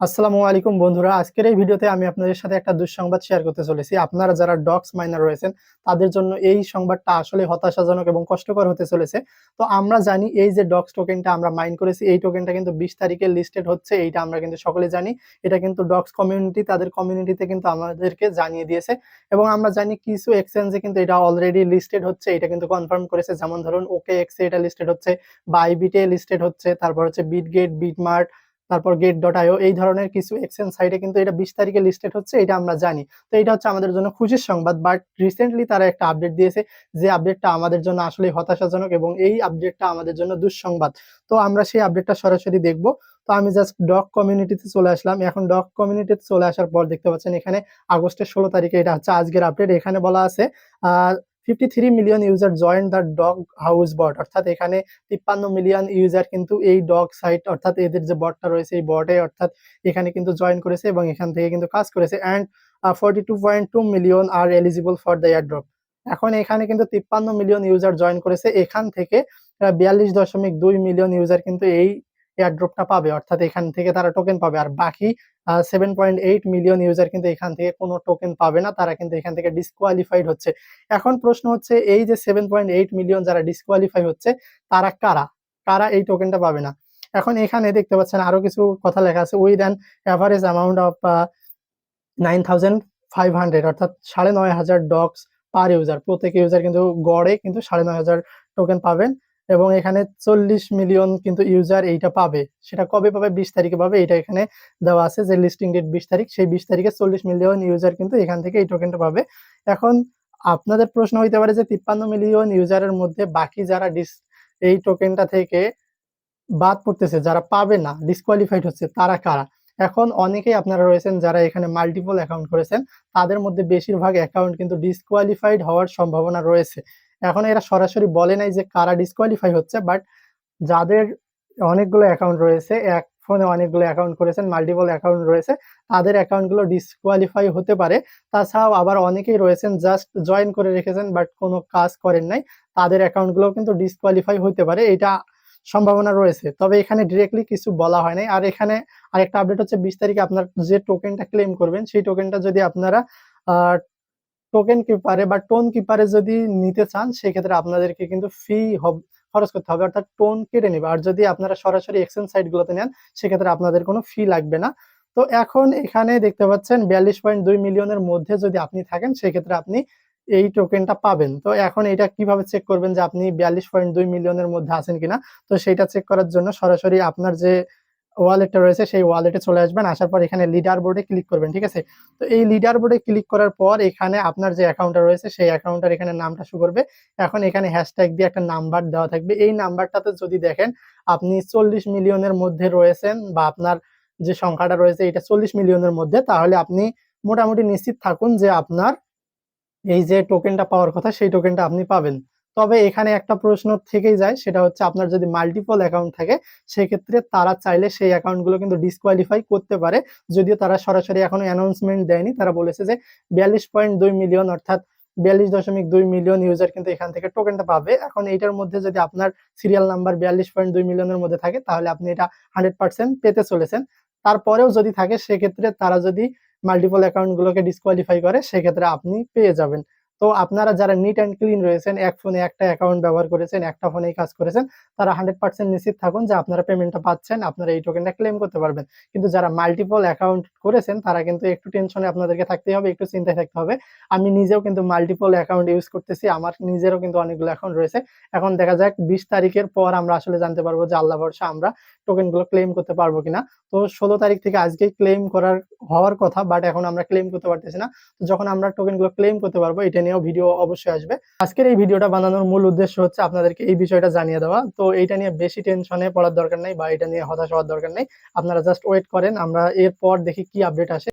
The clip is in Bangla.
আসসালামু আলাইকুম বন্ধুরা, আজকের এই ভিডিওতে আমি আপনাদের সাথে একটা দুঃসংবাদ শেয়ার করতে চলেছি। আপনারা যারা ডক্স মাইনার রয়েছেন তাদের জন্য এই সংবাদটা আসলে হতাশাজনক এবং কষ্টকর হতে চলেছে। তো আমরা জানি এই যে ডক্স টোকেনটা আমরা মাইন করেছি, এই টোকেনটা কিন্তু 20 তারিখে লিস্টেড হচ্ছে, এইটা আমরা কিন্তু সকলে জানি। এটা কিন্তু ডক্স কমিউনিটি তাদের কমিউনিটিতে কিন্তু আমাদেরকে জানিয়ে দিয়েছে এবং আমরা জানি কিছু এক্সচেঞ্জে কিন্তু এটা অলরেডি লিস্টেড হচ্ছে, এটা কিন্তু কনফার্ম করেছে। যেমন ধরুন OKX এটা লিস্টেড হচ্ছে, বাইবিটে লিস্টেড হচ্ছে, তারপর হচ্ছে বিটগেট, বিটমার্ট, তারপর গেট.io এই ধরনের কিছু এক্সচেঞ্জ সাইটে কিন্তু এটা 20 তারিখে লিস্টেড হচ্ছে, এটা আমরা জানি। তো এটা হচ্ছে আমাদের জন্য খুশির সংবাদ। বাট রিসেন্টলি তারা একটা আপডেট দিয়েছে, যে আপডেটটা আমাদের জন্য আসলে হতাশাজনক এবং এই আপডেটটা আমাদের জন্য দুঃসংবাদ। তো আমরা সেই আপডেটটা সরাসরি দেখব। তো আমি জাস্ট ডগ কমিউনিটিতে চলে আসলাম। এখন ডগ কমিউনিটিতে চলে আসার পর দেখতে পাচ্ছেন এখানে আগস্টের 16 তারিখে, এটা হচ্ছে আজকের আপডেট। এখানে বলা আছে 53 million user join the dog house bot, অর্থাৎ এখানে 53 মিলিয়ন ইউজার কিন্তু এই ডগ সাইট অর্থাৎ এদের যে বটটা রয়েছে এই বটে অর্থাৎ এখানে কিন্তু জয়েন করেছে এবং এখান থেকে কিন্তু কাজ করেছে। And 42.2 million are eligible for the airdrop. এখন এখানে কিন্তু 53 মিলিয়ন ইউজার জয়েন করেছে, এখান থেকে 42.2 মিলিয়ন ইউজার কিন্তু এই এয়ারড্রপটা পাবে, অর্থাৎ এখান থেকে তারা টোকেন পাবে। আর বাকি 7.8 মিলিয়ন ইউজার কিন্তু এখান থেকে কোনো টোকেন পাবে না, তারা কিন্তু এখান থেকে ডিসকোয়ালিফাইড হচ্ছে। এখন প্রশ্ন হচ্ছে, এই যে 7.8 মিলিয়ন যারা ডিসকোয়ালিফাই হচ্ছে তারা কারা কারা এই টোকেনটা পাবে না? এখন এখানে দেখতে পাচ্ছেন আরো কিছু কথা লেখা আছে। With an average amount of 9,500, অর্থাৎ 9,500 ডগস পার ইউজার, প্রত্যেক ইউজার কিন্তু গড়ে কিন্তু 9,500 টোকেন পাবেন। এবং এখানে 40 মিলিয়ন কিন্তু ইউজার এইটা পাবে। সেটা কবে পাবে? 20 তারিখে পাবে। এটা এখানে দেওয়া আছে যে লিস্টিং ডেট 20 তারিখ, সেই 20 তারিখে 40 মিলিয়ন ইউজার কিন্তু এখান থেকে এই টোকেনটা পাবে। এখন আপনাদের প্রশ্ন হইতে পারে যে 53 মিলিয়ন ইউজারের মধ্যে বাকি যারা এই টোকেনটা থেকে বাদ পড়তেছে, যারা পাবে না, ডিসকোয়ালিফাইড হচ্ছে, তারা কারা? এখন অনেকেই আপনারা রয়েছেন যারা এখানে মাল্টিপল অ্যাকাউন্ট করেছেন, তাদের মধ্যে বেশিরভাগ অ্যাকাউন্ট কিন্তু ডিসকোয়ালিফাইড হওয়ার সম্ভাবনা রয়েছে। এখন এরা সরাসরি বলে নাই যে কারা ডিসকোয়ালিফাই হচ্ছে, বাট যাদের অনেকগুলো অ্যাকাউন্ট রয়েছে, এক ফোনে অনেকগুলো অ্যাকাউন্ট করেছেন, মাল্টিপল অ্যাকাউন্ট রয়েছে, তাদের অ্যাকাউন্টগুলো ডিসকোয়ালিফাই হতে পারে। তাছাড়াও আবার অনেকেই রয়েছেন জাস্ট জয়েন করে রেখেছেন বাট কোনো কাজ করেন নাই, তাদের অ্যাকাউন্টগুলো কিন্তু ডিসকোয়ালিফাই হতে পারে, এটা সম্ভাবনা রয়েছে। তবে এখানে ডিরেক্টলি কিছু বলা হয় নাই। আর এখানে আরেকটা আপডেট হচ্ছে 20 তারিখে আপনার যে টোকেনটা ক্লেম করবেন, সেই টোকেনটা যদি আপনারা টোকেন কিপারে বা টোন কিপারে যদি নিতে চান, সেক্ষেত্রে আপনাদেরকে কিন্তু খরচ করতে হবে, অর্থাৎ টোন কেটে নেবে। আর যদি আপনারা সরাসরি এক্সচেঞ্জ সাইট গুলোতে নেন, সেক্ষেত্রে আপনাদের কোনো ফি লাগবে না। তো এখন এখানে দেখতে পাচ্ছেন 42.2 মিলিয়নের মধ্যে যদি আপনি থাকেন, সেক্ষেত্রে আপনি এই টোকেনটা পাবেন। তো এখন এটা কিভাবে চেক করবেন যে আপনি 42.2 মিলিয়নের মধ্যে আছেন কিনা? তো সেটা চেক করার জন্য সরাসরি আপনার যে ওয়ালেটটা রয়েছে সেই ওয়ালেটে চলে আসবেন। আসার পর এখানে লিডার বোর্ডে ক্লিক করবেন, ঠিক আছে? তো এই লিডার বোর্ডে ক্লিক করার পর এখানে আপনার যে অ্যাকাউন্টটা রয়েছে সেই অ্যাকাউন্টের এখানে নামটা শো করবে। এখন এখানে হ্যাশট্যাগ দিয়ে একটা নাম্বার দেওয়া থাকবে। এই নাম্বারটাতে যদি দেখেন আপনি 40 মিলিয়নের মধ্যে রয়েছেন বা আপনার যে সংখ্যাটা রয়েছে এটা 40 মিলিয়নের মধ্যে, তাহলে আপনি মোটামুটি নিশ্চিত থাকুন যে আপনার এই যে টোকেনটা পাওয়ার কথা সেই টোকেনটা আপনি পাবেন। তবে এখানে একটা প্রশ্ন থেকেই যায়, সেটা হচ্ছে আপনার যদি মাল্টিপল অ্যাকাউন্ট থাকে, সেক্ষেত্রে তারা চাইলে সেই অ্যাকাউন্টগুলো কিন্তু ডিসকোয়ালিফাই করতে পারে। যদিও তারা সরাসরি এখনো অ্যানাউন্সমেন্ট দেয়নি, তারা বলেছে যে 42.2 মিলিয়ন অর্থাৎ 42.2 মিলিয়ন ইউজার কিন্তু এখান থেকে টোকেনটা পাবে। এখন এইটার মধ্যে যদি আপনার সিরিয়াল নাম্বার 42.2 মিলিয়নের মধ্যে থাকে, তাহলে আপনি এটা 100% পেতে চলেছেন। তারপরেও যদি থাকে, সেক্ষেত্রে তারা যদি মাল্টিপল অ্যাকাউন্ট গুলোকে ডিসকোয়ালিফাই করে, সেক্ষেত্রে আপনি পেয়ে যাবেন। তো আপনারা যারা নিট অ্যান্ড ক্লিন রয়েছেন, এক ফোনে একটা অ্যাকাউন্ট ব্যবহার করেছেন, একটা ফোনেই কাজ করেছেন, তারা 100% নিশ্চিত থাকুন যে আপনারা পেমেন্টটা পাচ্ছেন, আপনারা এই টোকেনটা ক্লেম করতে পারবেন। কিন্তু যারা মাল্টিপল অ্যাকাউন্ট করেছেন তারা কিন্তু একটু টেনশনে আপনাদেরকে থাকতেই হবে, একটু চিন্তায় থাকতে হবে। আমি নিজেও কিন্তু মাল্টিপল অ্যাকাউন্ট ইউজ করতেছি, আমার নিজেরও কিন্তু অনেকগুলো অ্যাকাউন্ট রয়েছে। এখন দেখা যাক 20 তারিখের পর আমরা আসলে জানতে পারবো যে আল্লাহ ভরসা আমরা টোকেনগুলো ক্লেম করতে পারবো কিনা। তো 16 তারিখ থেকে আজকেই ক্লেম হওয়ার কথা, বাট এখন আমরা ক্লেম করতে পারতেছি না। তো যখন আমরা টোকেনগুলো ক্লেম করতে পারবো, এটা নিয়েও ভিডিও অবশ্যই আসবে। আজকের এই ভিডিওটা বানানোর মূল উদ্দেশ্য হচ্ছে আপনাদেরকে এই বিষয়টা জানিয়ে দেওয়া। তো এইটা নিয়ে বেশি টেনশনে পড়ার দরকার নাই বা এটা নিয়ে হতাশ হওয়ার দরকার নেই। আপনারা জাস্ট ওয়েট করেন, আমরা এরপর দেখি কি আপডেট আসে।